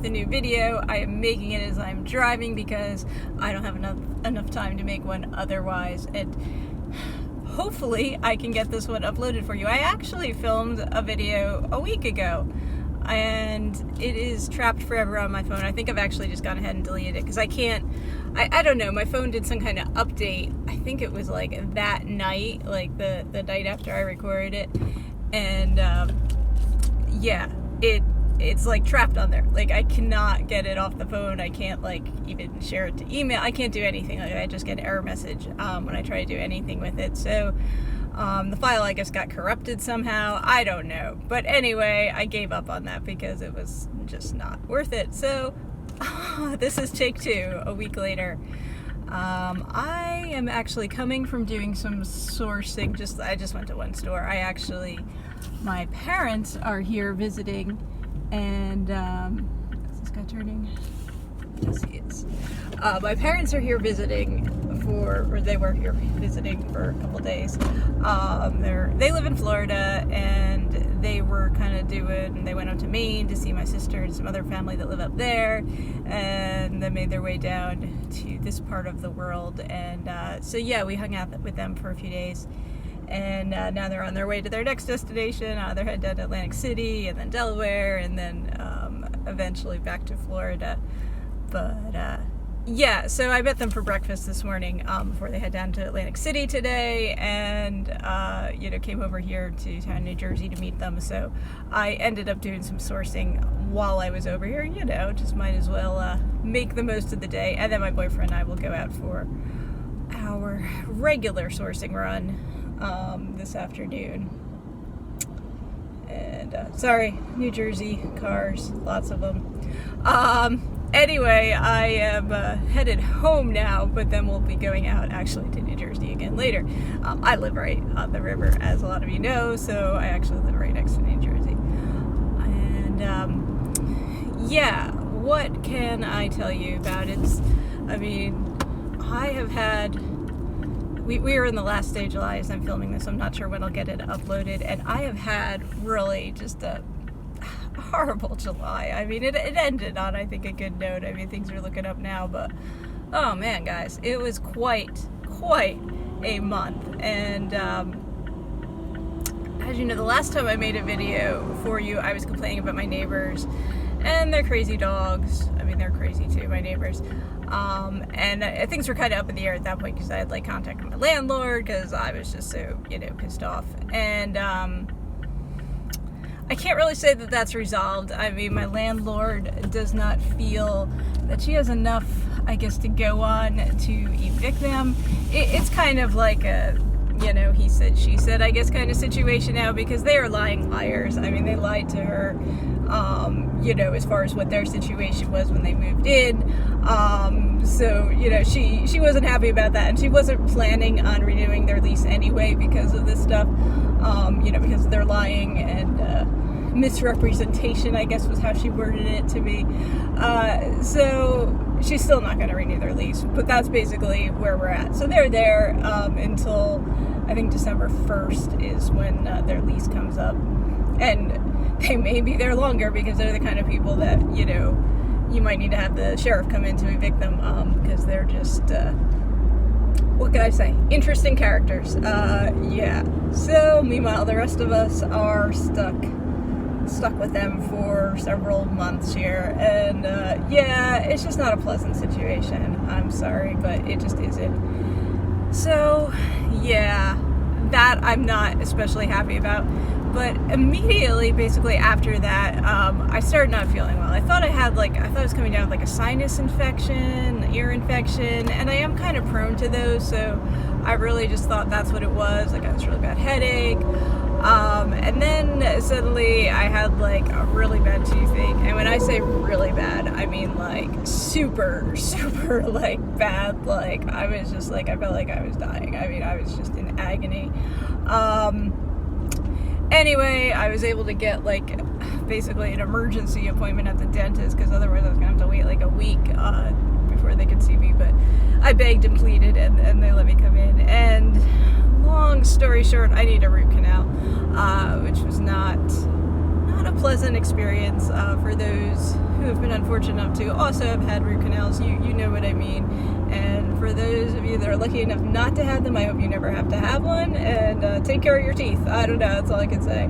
a new video. I am making it as I'm driving because I don't have enough time to make one otherwise, and hopefully I can get this one uploaded for you. I actually filmed a video a week ago, and it is trapped forever on my phone. I think I've actually just gone ahead and deleted it because I don't know, my phone did some kind of update. I think it was like that night, like the night after I recorded it, and yeah, it's like trapped on there. Like I cannot get it off the phone. I can't like even share it to email. I can't do anything. Like I just get an error message when I try to do anything with it. So the file, I guess, got corrupted somehow. I don't know. But anyway, I gave up on that because it was just not worth it. So this is take two, a week later. I am actually coming from doing some sourcing. I just went to one store. My parents are here visiting, and is this guy turning? Yes, he is. My parents are here visiting they were here visiting for a couple days. They live in Florida, and they were they went out to Maine to see my sister and some other family that live up there, and they made their way down to this part of the world, and so yeah, we hung out with them for a few days, and now they're on their way to their next destination. They're headed down to Atlantic City, and then Delaware, and then eventually back to Florida. But yeah, so I met them for breakfast this morning before they head down to Atlantic City today, and came over here to town, New Jersey, to meet them. So I ended up doing some sourcing while I was over here. Just might as well make the most of the day. And then my boyfriend and I will go out for our regular sourcing run this afternoon. And sorry, New Jersey cars, lots of them. Anyway, I am headed home now, but then we'll be going out actually to New Jersey again later. I live right on the river, as a lot of you know, so I actually live right next to New Jersey. And yeah, what can I tell you about it? I have had... We are in the last day of July as I'm filming this. I'm not sure when I'll get it uploaded, and I have had really just a horrible July. It ended on, I think, a good note. Things are looking up now, but oh man, guys, it was quite a month. And as you know, the last time I made a video for you, I was complaining about my neighbors and their crazy dogs. They're crazy too, my neighbors. And things were kind of up in the air at that point because I had contacted my landlord because I was just so pissed off. And I can't really say that that's resolved. My landlord does not feel that she has enough, I guess, to go on to evict them. It's kind of like a, he said, she said, I guess, kind of situation now, because they are lying liars. They lied to her, as far as what their situation was when they moved in. So, she wasn't happy about that, and she wasn't planning on renewing their lease anyway because of this stuff, because they're lying and misrepresentation, I guess, was how she worded it to me. So she's still not going to renew their lease, but that's basically where we're at. So they're there until, I think, December 1st is when their lease comes up, and they may be there longer because they're the kind of people that, you might need to have the sheriff come in to evict them, because they're just, what can I say? Interesting characters. Yeah. So, meanwhile, the rest of us are stuck with them for several months here, and yeah, it's just not a pleasant situation. I'm sorry, but it just isn't. So, yeah, that I'm not especially happy about. But immediately, basically after that, I started not feeling well. I thought I was coming down with a sinus infection, ear infection, and I am kind of prone to those, so I really just thought that's what it was. I got this really bad headache, and then suddenly I had a really bad toothache. And when I say really bad, I mean super, super bad. I was just I felt like I was dying. I was just in agony. Anyway, I was able to get basically an emergency appointment at the dentist, because otherwise I was gonna have to wait a week before they could see me. But I begged and pleaded, and they let me come in. And long story short, I need a root canal, which was not a pleasant experience for those who have been unfortunate enough to also have had root canals, you know what I mean. And for those of you that are lucky enough not to have them, I hope you never have to have one, and take care of your teeth. I don't know, that's all I can say.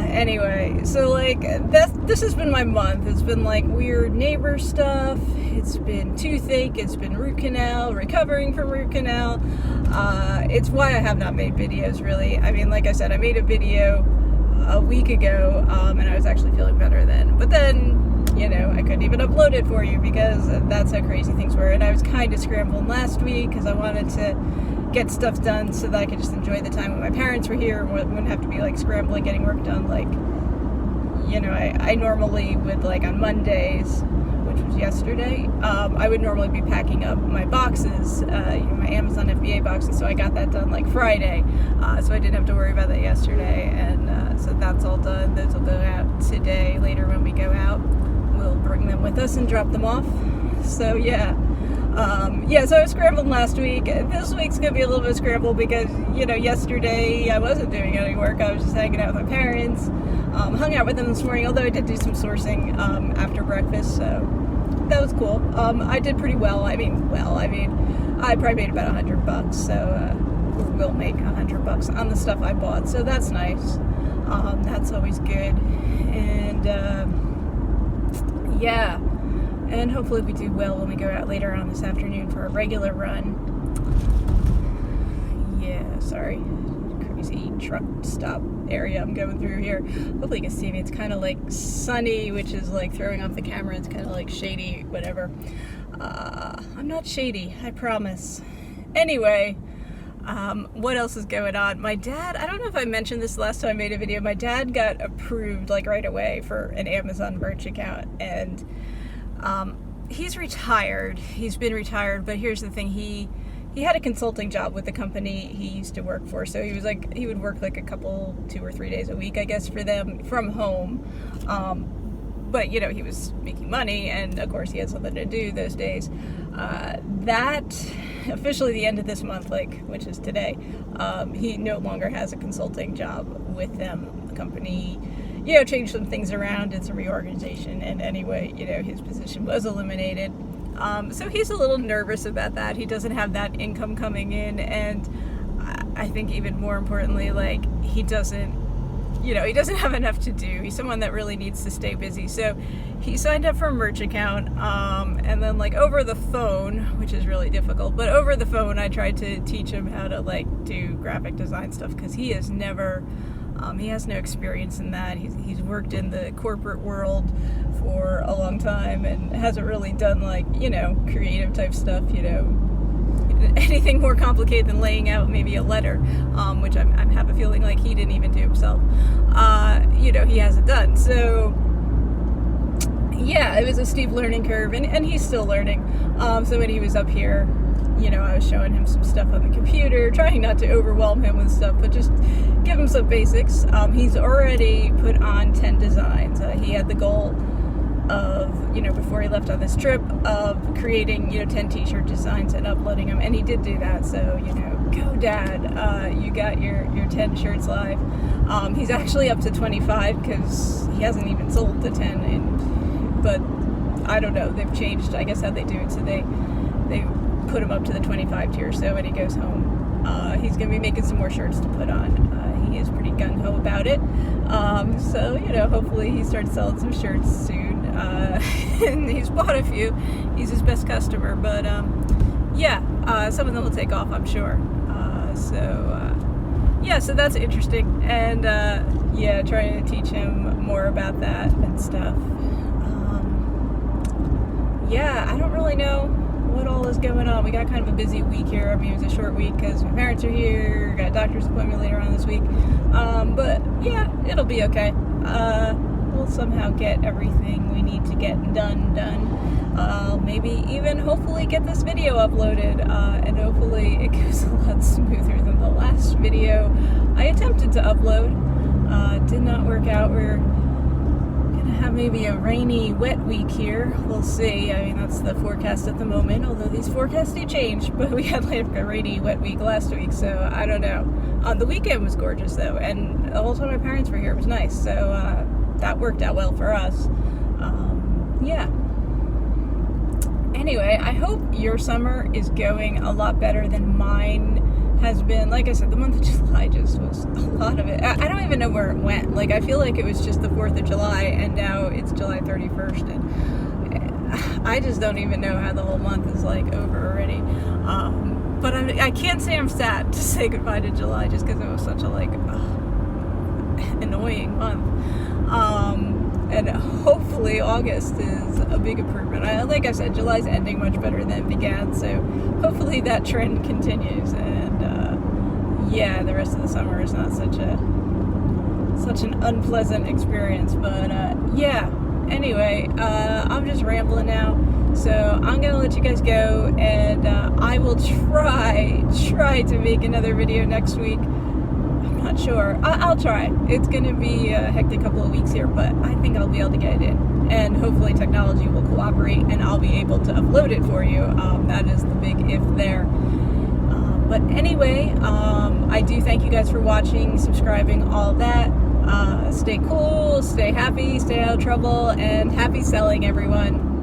Anyway, so like, this has been my month. It's been like weird neighbor stuff, it's been toothache, it's been root canal, recovering from root canal. It's why I have not made videos, really. I mean, like I said, I made a video a week ago, and I was actually feeling better then. But then, you know, I couldn't even upload it for you because that's how crazy things were. And I was kind of scrambling last week because I wanted to get stuff done so that I could just enjoy the time when my parents were here and wouldn't have to be like scrambling getting work done. Like, you know, I normally would, like, on Mondays, which was yesterday, I would normally be packing up my boxes, you know, my Amazon FBA boxes, so I got that done like Friday, so I didn't have to worry about that yesterday, and so that's all done. Those will go out today. Later when we go out, we'll bring them with us and drop them off. So yeah. So I was scrambling last week. This week's going to be a little bit of scramble because, you know, yesterday I wasn't doing any work. I was just hanging out with my parents. Hung out with them this morning, although I did do some sourcing after breakfast, so that was cool. I did pretty well. I probably made about $100, so we'll make $100 on the stuff I bought, so that's nice. That's always good. And yeah. And hopefully we do well when we go out later on this afternoon for a regular run. Yeah, sorry. Crazy truck stop area I'm going through here. Hopefully you can see me. It's kind of like sunny, which is like throwing off the camera. It's kind of like shady, whatever. I'm not shady, I promise. Anyway, what else is going on? My dad, I don't know if I mentioned this last time I made a video. My dad got approved like right away for an Amazon merch account, and he's retired. He's been retired, but here's the thing. He had a consulting job with the company he used to work for. So he would work like 2 or 3 days a week, I guess, for them from home. But, you know, he was making money, and of course he had something to do those days. That officially the end of this month, which is today, he no longer has a consulting job with them. The company, you know, changed some things around, did some reorganization, and anyway, you know, his position was eliminated. So he's a little nervous about that. He doesn't have that income coming in, and I think even more importantly, like, he doesn't have enough to do. He's someone that really needs to stay busy. So he signed up for a merch account, and then like over the phone, which is really difficult, but over the phone I tried to teach him how to like do graphic design stuff, because he has never, he has no experience in that. He's worked in the corporate world for a long time and hasn't really done like, you know, creative type stuff, you know, anything more complicated than laying out maybe a letter, which I have a feeling like he didn't even do himself. You know, he hasn't done. So yeah, it was a steep learning curve, and he's still learning. So when he was up here, you know, I was showing him some stuff on the computer, trying not to overwhelm him with stuff, but just give him some basics. He's already put on 10 designs. He had the goal of, you know, before he left on this trip, of creating, you know, 10 t-shirt designs and uploading them, and he did do that. So, you know, go Dad, you got your 10 shirts live. He's actually up to 25 because he hasn't even sold the 10, but I don't know, they've changed, I guess, how they do it. So they put him up to the 25 tier. So when he goes home, he's going to be making some more shirts to put on. He is pretty gung-ho about it. So, you know, hopefully he starts selling some shirts soon. And he's bought a few. He's his best customer. But, yeah, some of them will take off, I'm sure. Yeah, so that's interesting. And, yeah, trying to teach him more about that and stuff. Yeah, I don't really know what all is going on. We got kind of a busy week here. I mean, it was a short week because my parents are here. Got a doctor's appointment later on this week. But yeah, it'll be okay. We'll somehow get everything we need to get done. Maybe even hopefully get this video uploaded, and hopefully it goes a lot smoother than the last video I attempted to upload. Did not work out. We're have maybe a rainy, wet week here. We'll see. I mean, that's the forecast at the moment, although these forecasts do change. But we had like a rainy, wet week last week, so I don't know. The weekend was gorgeous, though, and the whole time my parents were here, it was nice. So that worked out well for us. Yeah. Anyway, I hope your summer is going a lot better than mine has been. Like I said, the month of July just was a lot of it. I don't even know where it went. Like, I feel like it was just the 4th of July, and now it's July 31st, and I just don't even know how the whole month is, like, over already. But I can't say I'm sad to say goodbye to July, just because it was such a, like, annoying month. And hopefully August is a big improvement. Like I said, July's ending much better than it began, so hopefully that trend continues. And yeah, the rest of the summer is not such an unpleasant experience. But yeah. Anyway, I'm just rambling now, so I'm gonna let you guys go, and I will try to make another video next week. Not sure. I'll try. It's going to be a hectic couple of weeks here, but I think I'll be able to get it in. And hopefully technology will cooperate and I'll be able to upload it for you. That is the big if there. But anyway, I do thank you guys for watching, subscribing, all that. Stay cool, stay happy, stay out of trouble, and happy selling, everyone.